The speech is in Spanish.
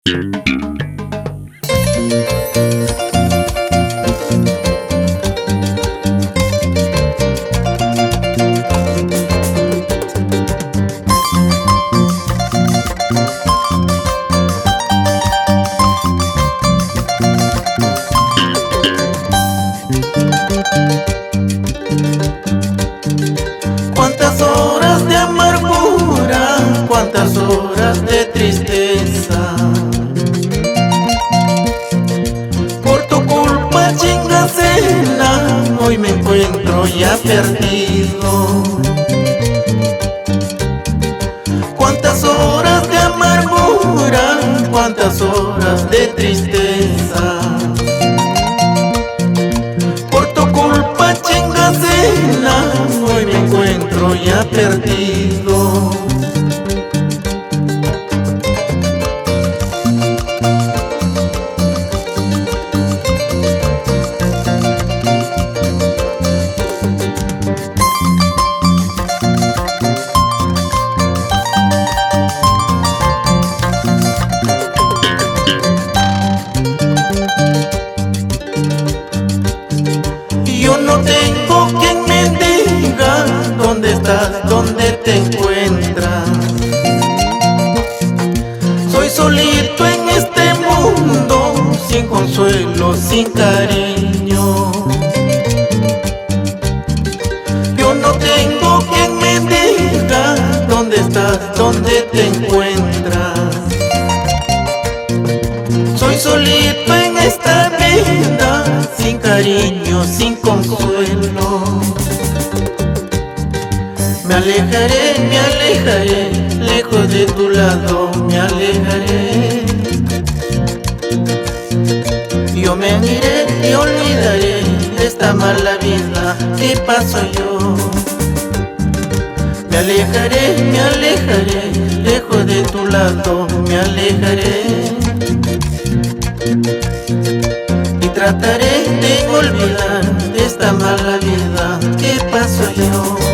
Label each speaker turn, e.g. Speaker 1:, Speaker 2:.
Speaker 1: Cuántas horas de amargura, cuántas horas de tristeza. Por tu culpa, chingacena, hoy me encuentro ya perdido. Cuántas horas de amargura, cuántas horas de tristeza. Por tu culpa, chingacena, hoy me encuentro ya perdido. Yo no tengo quien me diga dónde estás, dónde te encuentras. Soy solito en este mundo, sin consuelo, sin cariño. Yo no tengo quien me diga dónde estás, dónde te encuentras. Soy solito en esta vida, sin cariño, sin consuelo. Me alejaré, lejos de tu lado me alejaré. Yo me iré y olvidaré de esta mala vida que paso yo. Me alejaré, lejos de tu lado me alejaré. Y trataré de olvidar de esta mala vida que paso yo.